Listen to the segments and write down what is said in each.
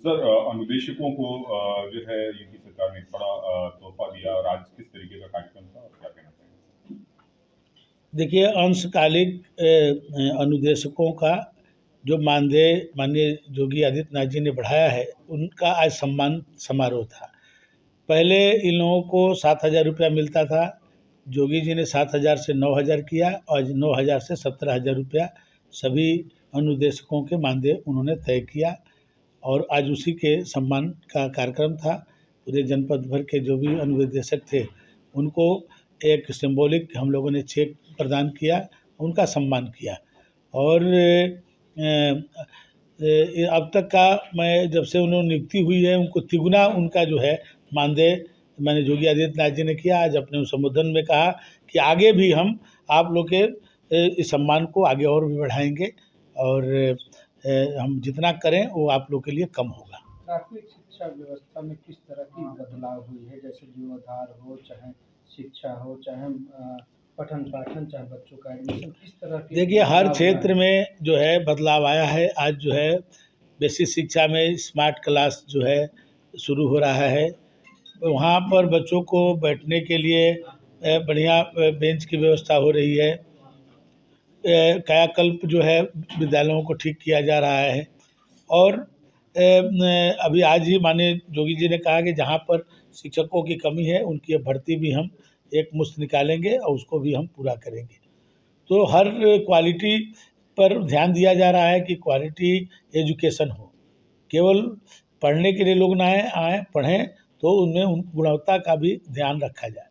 Sir अनुदेशकों को जो है यूपी सरकार ने एक बड़ा तोहफा दिया और आज किस तरीके का कार्यक्रम था और क्या कहना चाहेंगे? देखिए, अंशकालिक अनुदेशकों का जो मानदेय माननीय योगी आदित्यनाथ जी ने बढ़ाया है, उनका आज सम्मान समारोह था। पहले इन लोगों को 7,000 रुपया मिलता था। योगी जी ने 7,000 से 9,000 किया और 9,000 से 17,000 रुपया सभी अनुदेशकों के मानदेय उन्होंने तय किया और आज उसी के सम्मान का कार्यक्रम था। पूरे जनपद भर के जो भी अनुदेशक थे उनको एक सिंबॉलिक हम लोगों ने चेक प्रदान किया, उनका सम्मान किया। और अब तक का मैं जब से उन्होंने नियुक्ति हुई है उनको तिगुना उनका जो है मानदेय मैंने योगी आदित्यनाथ जी ने किया। आज अपने संबोधन में कहा कि आगे भी हम आप लोग के इस सम्मान को आगे और भी बढ़ाएंगे और हम जितना करें वो आप लोग के लिए कम होगा। प्राथमिक शिक्षा व्यवस्था में किस तरह की बदलाव हुई है, जैसे जीवनाधार हो, चाहे शिक्षा हो, चाहे पठन पाठन, चाहे बच्चों का एडमिशन, किस तरह की? देखिए, हर क्षेत्र में जो है बदलाव आया है। आज जो है बेसिक शिक्षा में स्मार्ट क्लास जो है शुरू हो रहा है। वहाँ पर बच्चों को बैठने के लिए बढ़िया बेंच की व्यवस्था हो रही है। कायाकल्प जो है विद्यालयों को ठीक किया जा रहा है। और अभी आज ही माननीय योगी जी ने कहा कि जहाँ पर शिक्षकों की कमी है उनकी भर्ती भी हम एक मुश्त निकालेंगे और उसको भी हम पूरा करेंगे। तो हर क्वालिटी पर ध्यान दिया जा रहा है कि क्वालिटी एजुकेशन हो। केवल पढ़ने के लिए लोग ना आए पढ़ें, तो उनमें उन गुणवत्ता का भी ध्यान रखा जाए।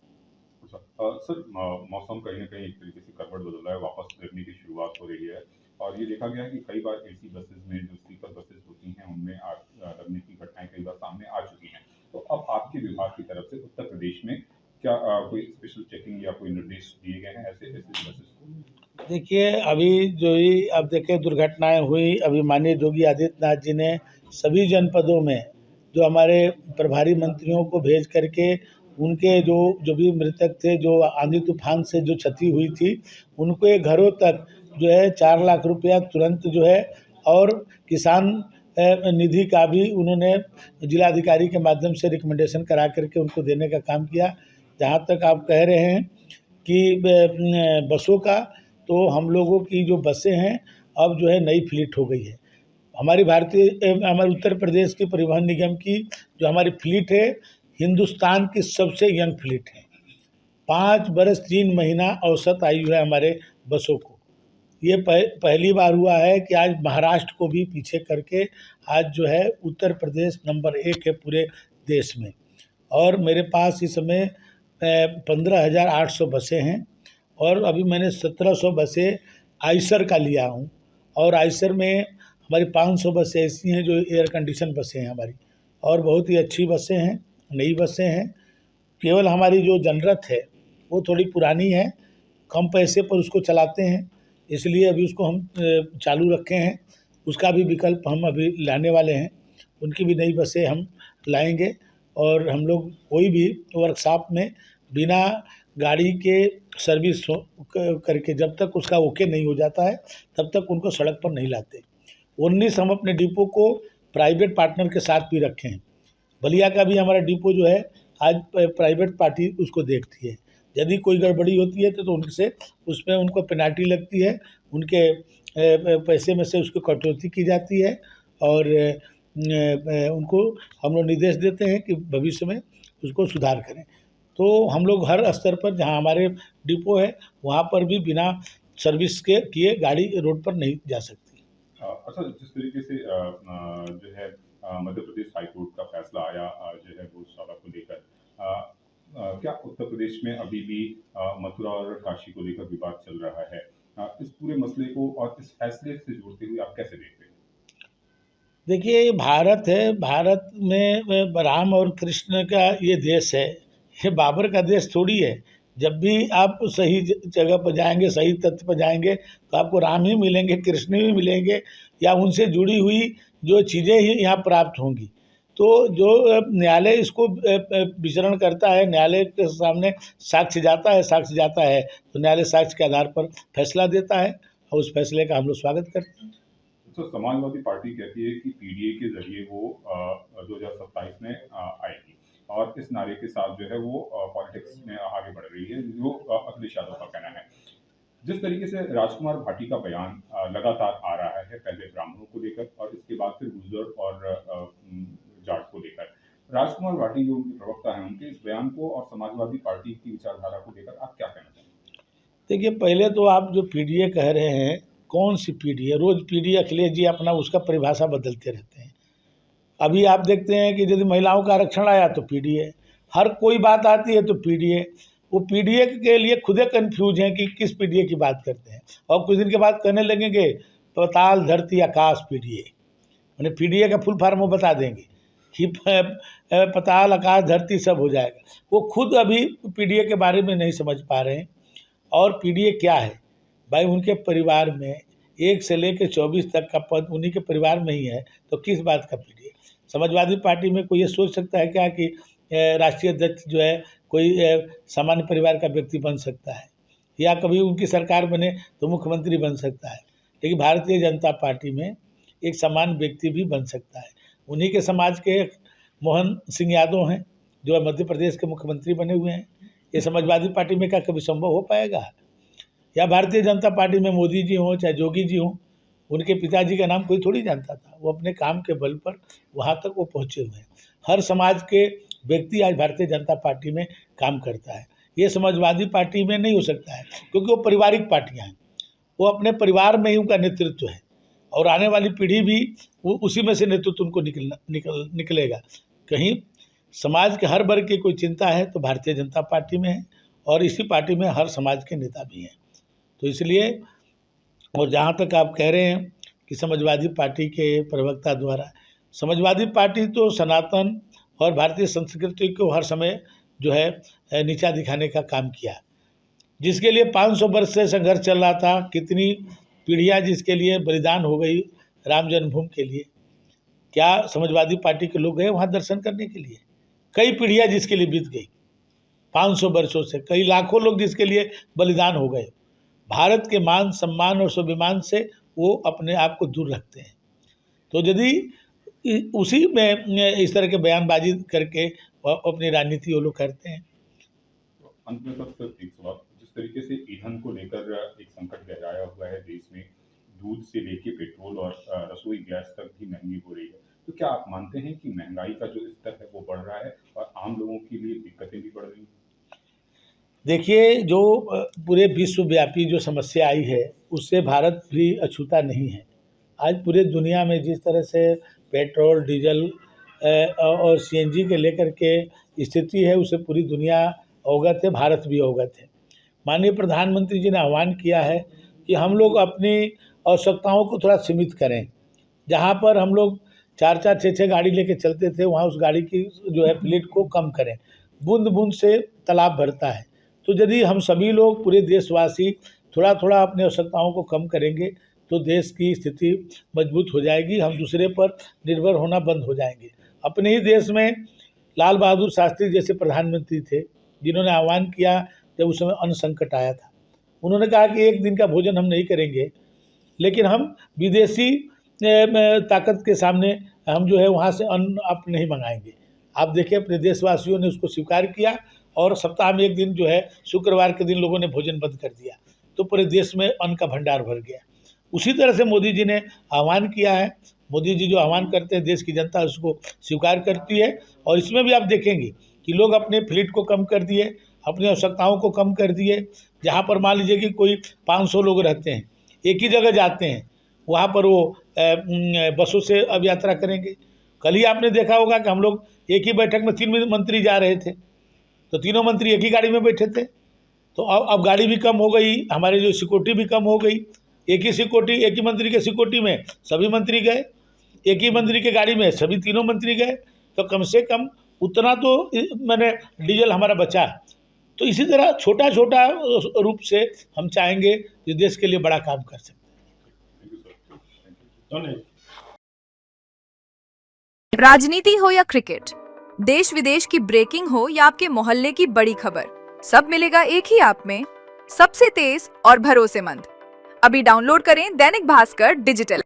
सर मौसम कहीं ना कहीं एक तरीके से करवट बदल रहा है, वापस गर्मी की शुरुआत हो रही है और ये देखा गया है कि कई बार एसी बसेस में जो स्लीपर बसेस होती हैं उनमें आग लगने की घटनाएं कई बार सामने आ चुकी हैं। तो अब आपके विभाग की तरफ से उत्तर प्रदेश में क्या कोई स्पेशल चेकिंग या कोई निर्देश दिए गए हैं ऐसे बसेस को? देखिए, अभी जो ही अब देखें दुर्घटनाएं हुई, अभी माननीय योगी आदित्यनाथ जी ने सभी जनपदों में जो हमारे प्रभारी मंत्रियों को भेज करके उनके जो भी मृतक थे, जो आंधी तूफान से जो क्षति हुई थी, उनके घरों तक जो है 4 लाख रुपया तुरंत जो है और किसान निधि का भी उन्होंने जिलाधिकारी के माध्यम से रिकमेंडेशन करा करके उनको देने का काम किया। जहाँ तक आप कह रहे हैं कि बसों का, तो हम लोगों की जो बसें हैं अब जो है नई फ्लीट हो गई है। हमारे उत्तर प्रदेश के परिवहन निगम की जो हमारी फ्लीट है हिंदुस्तान की सबसे यंग फ्लीट है। 5 बरस 3 महीना औसत आयु है हमारे बसों को। ये पहली बार हुआ है कि आज महाराष्ट्र को भी पीछे करके आज जो है उत्तर प्रदेश नंबर 1 है पूरे देश में। और मेरे पास इस समय 15,800 बसें हैं और अभी मैंने 1,700 बसें आइसर का लिया हूँ और आइसर में हमारी 500 बसें ऐसी हैं जो एयर कंडीशन बसें हैं हमारी और बहुत ही अच्छी बसें हैं, नई बसें हैं। केवल हमारी जो जनरत है वो थोड़ी पुरानी है, कम पैसे पर उसको चलाते हैं, इसलिए अभी उसको हम चालू रखे हैं। उसका भी विकल्प हम अभी लाने वाले हैं, उनकी भी नई बसें हम लाएंगे। और हम लोग कोई भी वर्कशॉप में बिना गाड़ी के सर्विस करके जब तक उसका ओके नहीं हो जाता है तब तक उनको सड़क पर नहीं लाते। 19 हम अपने डिपो को प्राइवेट पार्टनर के साथ भी रखे हैं। बलिया का भी हमारा डिपो जो है आज प्राइवेट पार्टी उसको देखती है। यदि कोई गड़बड़ी होती है तो उनसे उसमें उनको पेनाल्टी लगती है, उनके पैसे में से उसको कटौती की जाती है और उनको हम लोग निर्देश देते हैं कि भविष्य में उसको सुधार करें। तो हम लोग हर स्तर पर जहां हमारे डिपो है वहां पर भी बिना सर्विस के किए गाड़ी रोड पर नहीं जा सकती। अच्छा, जिस तरीके से जो है मध्य प्रदेश हाईकोर्ट का फैसला आया जो है गौशाला को लेकर, क्या उत्तर प्रदेश में अभी भी मथुरा और काशी को लेकर विवाद चल रहा है? इस पूरे मसले को और इस फैसले से जोड़ते हुए आप कैसे देखते हैं? देखिए, ये भारत है, भारत में राम और कृष्ण का ये देश है, ये बाबर का देश थोड़ी है। जब भी आप सही जगह पर जाएंगे, सही तथ्य पर जाएंगे तो आपको राम ही मिलेंगे, कृष्ण भी मिलेंगे या उनसे जुड़ी हुई जो चीज़ें ही यहाँ प्राप्त होंगी। तो जो न्यायालय इसको विचरण करता है, न्यायालय के सामने साक्ष्य जाता है तो न्यायालय साक्ष्य के आधार पर फैसला देता है और उस फैसले का हम लोग स्वागत करते हैं। तो समाजवादी पार्टी कहती है कि पीडीए के जरिए वो 2027 में आएगी और इस नारे के साथ जो है वो पॉलिटिक्स में आगे बढ़ रही है, जो अखिलेश यादव का कहना है। जिस तरीके से राजकुमार भाटी का बयान लगातार आ रहा है, पहले ब्राह्मणों को लेकर और इसके बाद फिर गुर्जर और जाट को लेकर, राजकुमार भाटी जो उनके प्रवक्ता हैं, उनके इस बयान को और समाजवादी पार्टी की विचारधारा को लेकर आप क्या कहना चाहेंगे? देखिए, पहले तो आप जो पीडीए कह रहे हैं, कौन सी पीडीए? रोज पीडीए अखिलेश जी अपना उसका परिभाषा बदलते रहते हैं। अभी आप देखते हैं कि यदि महिलाओं का आरक्षण आया तो पीडीए, हर कोई बात आती है तो पीडीए। वो पीडीए के लिए खुदे कंफ्यूज हैं कि किस पीडीए की बात करते हैं, और कुछ दिन के बाद कहने लगेंगे पाताल धरती आकाश पीडीए। मैंने पीडीए का फुल फॉर्म वो बता देंगे कि पाताल आकाश धरती सब हो जाएगा। वो खुद अभी पीडीए के बारे में नहीं समझ पा रहे हैं। और पीडीए क्या है भाई? उनके परिवार में 1 से लेकर 24 तक का पद उन्हीं के परिवार में ही है, तो किस बात का पीडीए? समाजवादी पार्टी में कोई ये सोच सकता है क्या कि राष्ट्रीय अध्यक्ष जो है कोई सामान्य परिवार का व्यक्ति बन सकता है, या कभी उनकी सरकार बने तो मुख्यमंत्री बन सकता है? लेकिन भारतीय जनता पार्टी में एक सामान्य व्यक्ति भी बन सकता है। उन्हीं के समाज के मोहन सिंह यादव हैं, जो मध्य प्रदेश के मुख्यमंत्री बने हुए हैं। ये समाजवादी पार्टी में क्या कभी संभव हो पाएगा? या भारतीय जनता पार्टी में मोदी जी हों चाहे जोगी जी हों, उनके पिताजी का नाम कोई थोड़ी जानता था। वो अपने काम के बल पर वहाँ तक वो पहुँचे हुए हैं। हर समाज के व्यक्ति आज भारतीय जनता पार्टी में काम करता है। ये समाजवादी पार्टी में नहीं हो सकता है, क्योंकि वो पारिवारिक पार्टियाँ हैं। वो अपने परिवार में ही उनका नेतृत्व है, और आने वाली पीढ़ी भी उसी में से नेतृत्व उनको निकलेगा। कहीं समाज के हर वर्ग की कोई चिंता है तो भारतीय जनता पार्टी में है, और इसी पार्टी में हर समाज के नेता भी हैं। तो इसलिए, और जहाँ तक आप कह रहे हैं कि समाजवादी पार्टी के प्रवक्ता द्वारा, समाजवादी पार्टी तो सनातन और भारतीय संस्कृति को हर समय जो है नीचा दिखाने का काम किया, जिसके लिए 500 वर्ष से संघर्ष चल रहा था। कितनी पीढ़ियाँ जिसके लिए बलिदान हो गई राम जन्मभूमि के लिए। क्या समाजवादी पार्टी के लोग गए वहाँ दर्शन करने के लिए? कई पीढ़ियाँ जिसके लिए बीत गई 500 वर्षों से, कई लाखों लोग जिसके लिए बलिदान हो गए। भारत के मान सम्मान और स्वाभिमान से वो अपने आप को दूर रखते हैं। तो यदि उसी में इस तरह के बयानबाजी करके अपनी राजनीति वो लोग करते हैं। अंत में सर एक सवाल, जिस तरीके से ईंधन को लेकर एक संकट गहराया हुआ है देश में, दूध से लेके पेट्रोल और रसोई गैस तक भी महंगी हो रही है, तो क्या आप मानते हैं कि महंगाई का जो स्तर है वो बढ़ रहा है और आम लोगों के लिए दिक्कतें भी बढ़ रही हैं? देखिए, जो पूरे विश्वव्यापी जो समस्या आई है उससे भारत भी अछूता नहीं है। आज पूरे दुनिया में जिस तरह से पेट्रोल, डीजल और सीएनजी के लेकर के स्थिति है, उससे पूरी दुनिया अवगत है, भारत भी अवगत है। माननीय प्रधानमंत्री जी ने आह्वान किया है कि हम लोग अपनी आवश्यकताओं को थोड़ा सीमित करें। जहाँ पर हम लोग 4-4, 6-6 गाड़ी लेके चलते थे, वहाँ उस गाड़ी की जो है फ्लीट को कम करें। बूंद बूंद से तालाब भरता है। तो यदि हम सभी लोग, पूरे देशवासी थोड़ा थोड़ा अपनी आवश्यकताओं को कम करेंगे तो देश की स्थिति मजबूत हो जाएगी। हम दूसरे पर निर्भर होना बंद हो जाएंगे। अपने ही देश में लाल बहादुर शास्त्री जैसे प्रधानमंत्री थे, जिन्होंने आह्वान किया जब उस समय अन्न संकट आया था। उन्होंने कहा कि एक दिन का भोजन हम नहीं करेंगे, लेकिन हम विदेशी ताकत के सामने हम जो है वहाँ से अन्न आप नहीं मंगाएंगे। आप देखिए, अपने देशवासियों ने उसको स्वीकार किया और सप्ताह में एक दिन जो है शुक्रवार के दिन लोगों ने भोजन बंद कर दिया, तो पूरे देश में अन्न का भंडार भर गया। उसी तरह से मोदी जी ने आह्वान किया है। मोदी जी जो आह्वान करते हैं, देश की जनता उसको स्वीकार करती है। और इसमें भी आप देखेंगे कि लोग अपने फ्लीट को कम कर दिए, अपनी आवश्यकताओं को कम कर दिए। जहाँ पर मान लीजिए कि कोई 500 लोग रहते हैं, एक ही जगह जाते हैं, वहाँ पर वो बसों से अब यात्रा करेंगे। कल ही आपने देखा होगा कि हम लोग एक ही बैठक में 3 मंत्री जा रहे थे, तो तीनों मंत्री एक ही गाड़ी में बैठे थे। तो अब गाड़ी भी कम हो गई, हमारे जो सिक्योरिटी भी कम हो गई। एक ही मंत्री के सिक्योरिटी में सभी मंत्री गए, एक ही मंत्री के गाड़ी में सभी तीनों मंत्री गए। तो कम से कम उतना तो मैंने डीजल हमारा बचा। तो इसी तरह छोटा छोटा रूप से हम चाहेंगे कि देश के लिए बड़ा काम कर सकते हैं। राजनीति हो या क्रिकेट, देश विदेश की ब्रेकिंग हो या आपके मोहल्ले की बड़ी खबर, सब मिलेगा एक ही ऐप में, सबसे तेज और भरोसेमंद। अभी डाउनलोड करें दैनिक भास्कर डिजिटल।